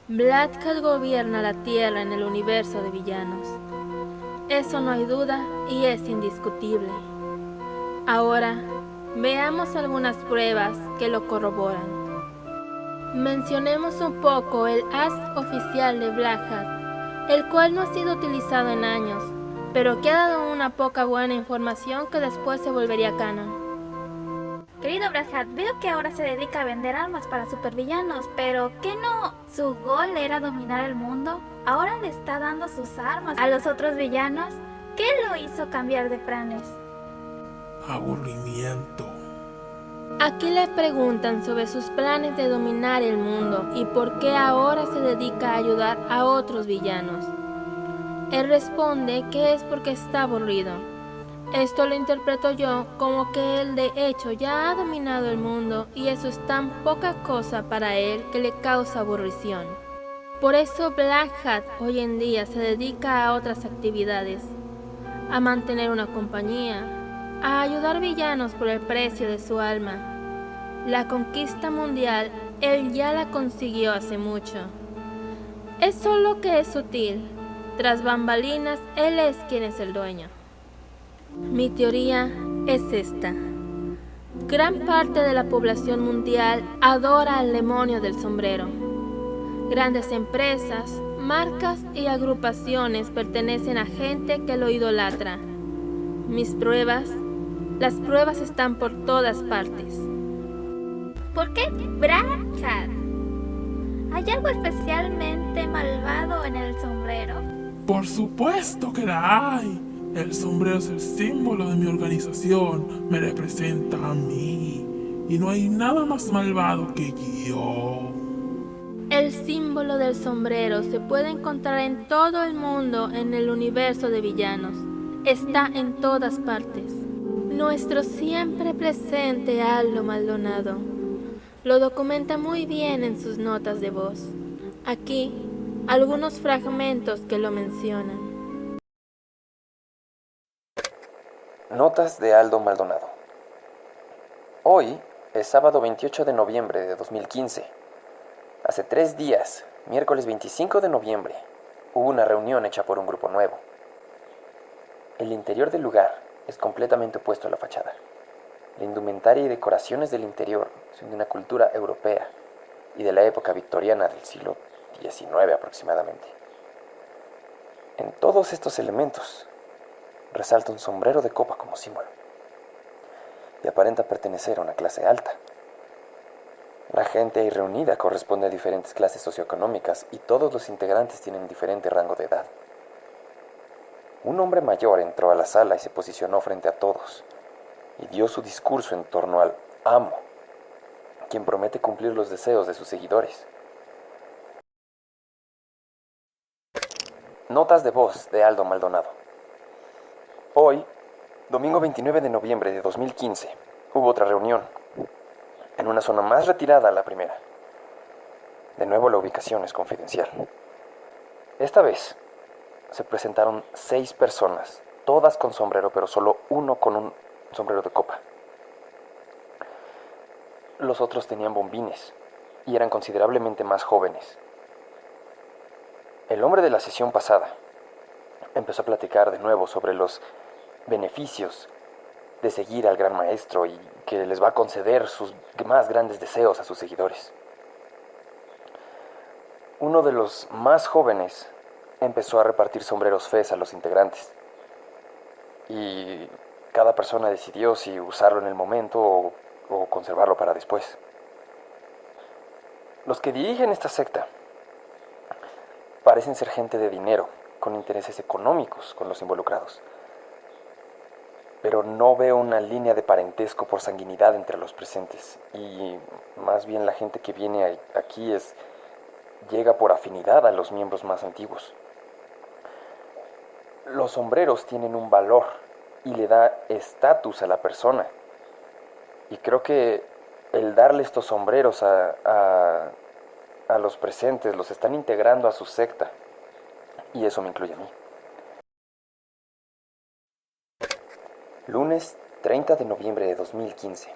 Black Cat gobierna la Tierra en el universo de villanos. Eso no hay duda y es indiscutible. Ahora, veamos algunas pruebas que lo corroboran. Mencionemos un poco el as oficial de Black Hat, el cual no ha sido utilizado en años, pero que ha dado una poca buena información que después se volvería canon. Querido Black Hat, veo que ahora se dedica a vender armas para supervillanos, pero ¿qué no? ¿Su gol era dominar el mundo? ¿Ahora le está dando sus armas a los otros villanos? ¿Qué lo hizo cambiar de planes? Aburrimiento. Aquí le preguntan sobre sus planes de dominar el mundo y por qué ahora se dedica a ayudar a otros villanos. Él responde que es porque está aburrido. Esto lo interpreto yo como que él de hecho ya ha dominado el mundo y eso es tan poca cosa para él que le causa aburrición. Por eso Black Hat hoy en día se dedica a otras actividades, a mantener una compañía, a ayudar villanos por el precio de su alma. La conquista mundial él ya la consiguió hace mucho. Es solo que es sutil. Tras bambalinas, él es quien es el dueño. Mi teoría es esta. Gran parte de la población mundial adora al demonio del sombrero. Grandes empresas, marcas y agrupaciones pertenecen a gente que lo idolatra. Mis pruebas, las pruebas están por todas partes. ¿Por qué Black Hat? ¿Hay algo especialmente malvado en el sombrero? Por supuesto que la hay. El sombrero es el símbolo de mi organización. Me representa a mí. Y no hay nada más malvado que yo. El símbolo del sombrero se puede encontrar en todo el mundo en el universo de villanos. Está en todas partes. Nuestro siempre presente Aldo Maldonado lo documenta muy bien en sus notas de voz. Aquí, algunos fragmentos que lo mencionan. Notas de Aldo Maldonado. Hoy es sábado 28 de noviembre de 2015. Hace 3 días, miércoles 25 de noviembre, hubo una reunión hecha por un grupo nuevo. El interior del lugar es completamente opuesto a la fachada. La indumentaria y decoraciones del interior son de una cultura europea y de la época victoriana del siglo XIX aproximadamente. En todos estos elementos resalta un sombrero de copa como símbolo y aparenta pertenecer a una clase alta. La gente ahí reunida corresponde a diferentes clases socioeconómicas y todos los integrantes tienen diferente rango de edad. Un hombre mayor entró a la sala y se posicionó frente a todos y dio su discurso en torno al amo, quien promete cumplir los deseos de sus seguidores. Notas de voz de Aldo Maldonado. Hoy, domingo 29 de noviembre de 2015, hubo otra reunión, en una zona más retirada a la primera. De nuevo la ubicación es confidencial. Esta vez se presentaron 6 personas, todas con sombrero, pero solo uno con un sombrero de copa. Los otros tenían bombines y eran considerablemente más jóvenes. El hombre de la sesión pasada empezó a platicar de nuevo sobre los beneficios de seguir al gran maestro y que les va a conceder sus más grandes deseos a sus seguidores. Uno de los más jóvenes empezó a repartir sombreros fes a los integrantes y cada persona decidió si usarlo en el momento o conservarlo para después. Los que dirigen esta secta parecen ser gente de dinero, con intereses económicos con los involucrados. Pero no veo una línea de parentesco por sanguinidad entre los presentes. Y más bien la gente que viene aquí llega por afinidad a los miembros más antiguos. Los sombreros tienen un valor y le da estatus a la persona. Y creo que el darle estos sombreros a los presentes los están integrando a su secta. Y eso me incluye a mí. Lunes 30 de noviembre de 2015.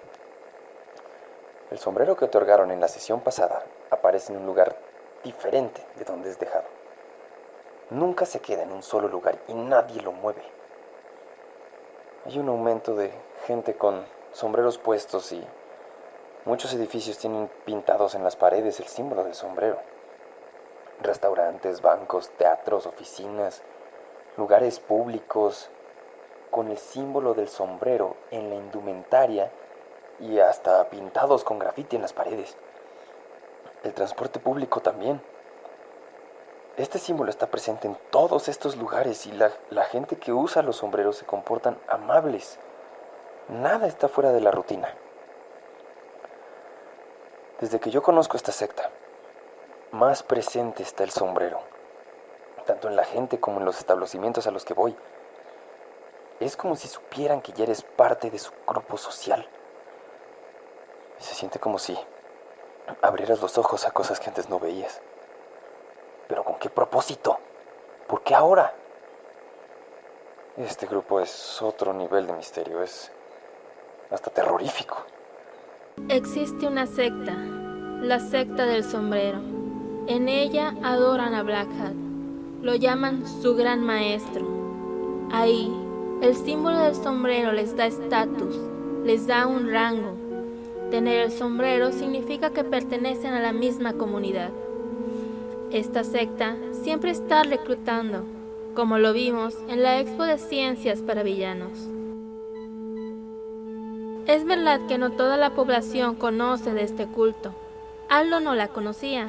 El sombrero que otorgaron en la sesión pasada aparece en un lugar diferente de donde es dejado. Nunca se queda en un solo lugar y nadie lo mueve. Hay un aumento de gente con sombreros puestos y muchos edificios tienen pintados en las paredes el símbolo del sombrero. Restaurantes, bancos, teatros, oficinas, lugares públicos con el símbolo del sombrero en la indumentaria y hasta pintados con grafiti en las paredes. El transporte público también. Este símbolo está presente en todos estos lugares y la gente que usa los sombreros se comportan amables. Nada está fuera de la rutina. Desde que yo conozco esta secta, más presente está el sombrero, tanto en la gente como en los establecimientos a los que voy. Es como si supieran que ya eres parte de su grupo social. Se siente como si abrieras los ojos a cosas que antes no veías. ¿Pero con qué propósito? ¿Por qué ahora? Este grupo es otro nivel de misterio, es hasta terrorífico. Existe una secta, la secta del sombrero. En ella adoran a Black Hat, lo llaman su gran maestro. Ahí, el símbolo del sombrero les da estatus, les da un rango. Tener el sombrero significa que pertenecen a la misma comunidad. Esta secta siempre está reclutando, como lo vimos en la Expo de Ciencias para Villanos. Es verdad que no toda la población conoce de este culto. Aldo no la conocía,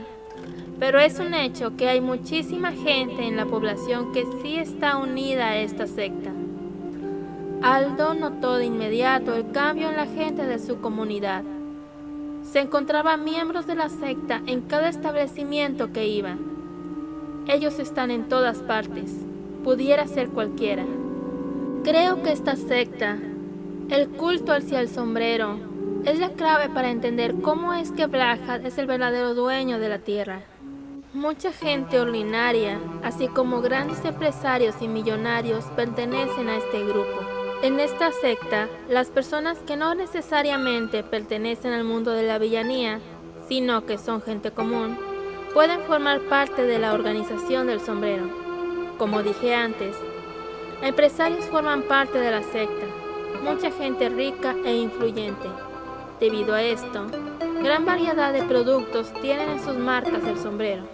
pero es un hecho que hay muchísima gente en la población que sí está unida a esta secta. Aldo notó de inmediato el cambio en la gente de su comunidad. Se encontraban miembros de la secta en cada establecimiento que iba. Ellos están en todas partes, pudiera ser cualquiera. Creo que esta secta, el culto hacia el sombrero, es la clave para entender cómo es que Black Hat es el verdadero dueño de la tierra. Mucha gente ordinaria, así como grandes empresarios y millonarios, pertenecen a este grupo. En esta secta, las personas que no necesariamente pertenecen al mundo de la villanía, sino que son gente común, pueden formar parte de la organización del sombrero. Como dije antes, empresarios forman parte de la secta, mucha gente rica e influyente. Debido a esto, gran variedad de productos tienen en sus marcas el sombrero.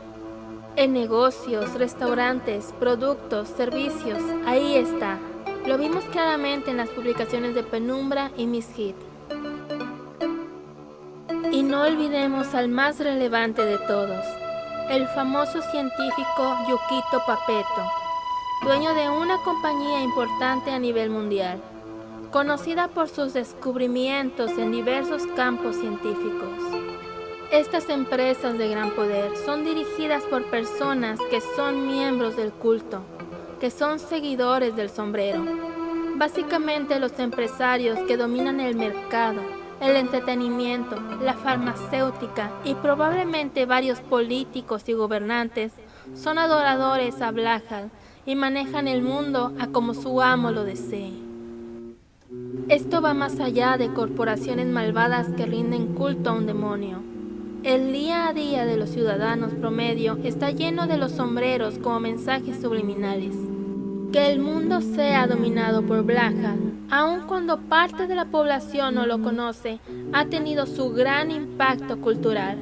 En negocios, restaurantes, productos, servicios, ahí está. Lo vimos claramente en las publicaciones de Penumbra y Miss Hit. Y no olvidemos al más relevante de todos, el famoso científico Yukito Papeto, dueño de una compañía importante a nivel mundial, conocida por sus descubrimientos en diversos campos científicos. Estas empresas de gran poder son dirigidas por personas que son miembros del culto, que son seguidores del sombrero. Básicamente los empresarios que dominan el mercado, el entretenimiento, la farmacéutica y probablemente varios políticos y gobernantes son adoradores a Black Hat y manejan el mundo a como su amo lo desee. Esto va más allá de corporaciones malvadas que rinden culto a un demonio. El día a día de los ciudadanos promedio está lleno de los sombreros como mensajes subliminales. Que el mundo sea dominado por Black Hat, aun cuando parte de la población no lo conoce, ha tenido su gran impacto cultural,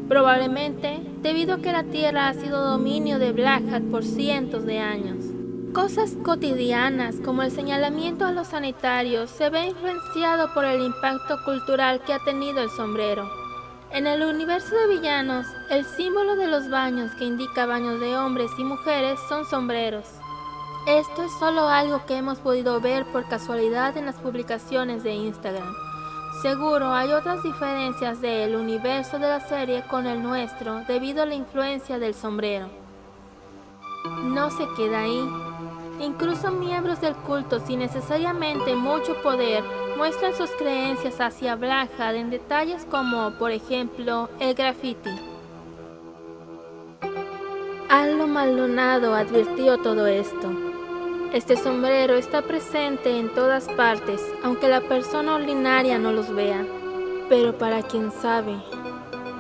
probablemente debido a que la Tierra ha sido dominio de Black Hat por cientos de años. Cosas cotidianas como el señalamiento a los sanitarios se ve influenciado por el impacto cultural que ha tenido el sombrero. En el universo de villanos, el símbolo de los baños que indica baños de hombres y mujeres son sombreros. Esto es solo algo que hemos podido ver por casualidad en las publicaciones de Instagram. Seguro hay otras diferencias del universo de la serie con el nuestro debido a la influencia del sombrero. No se queda ahí. Incluso miembros del culto sin necesariamente mucho poder muestran sus creencias hacia Black Hat en detalles como, por ejemplo, el graffiti. Aldo Maldonado advirtió todo esto. Este sombrero está presente en todas partes, aunque la persona ordinaria no los vea. Pero para quien sabe,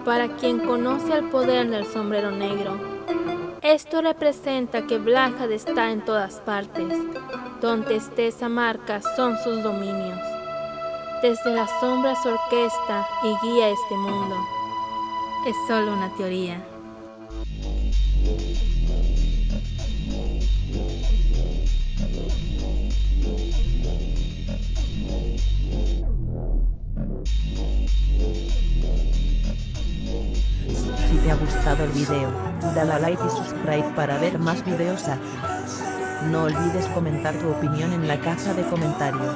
para quien conoce el poder del sombrero negro. Esto representa que Blackhat está en todas partes. Donde esté esa marca son sus dominios. Desde las sombras orquesta y guía este mundo. Es solo una teoría. Si te ha gustado el video, dale a like y subscribe para ver más videos así. No olvides comentar tu opinión en la caja de comentarios.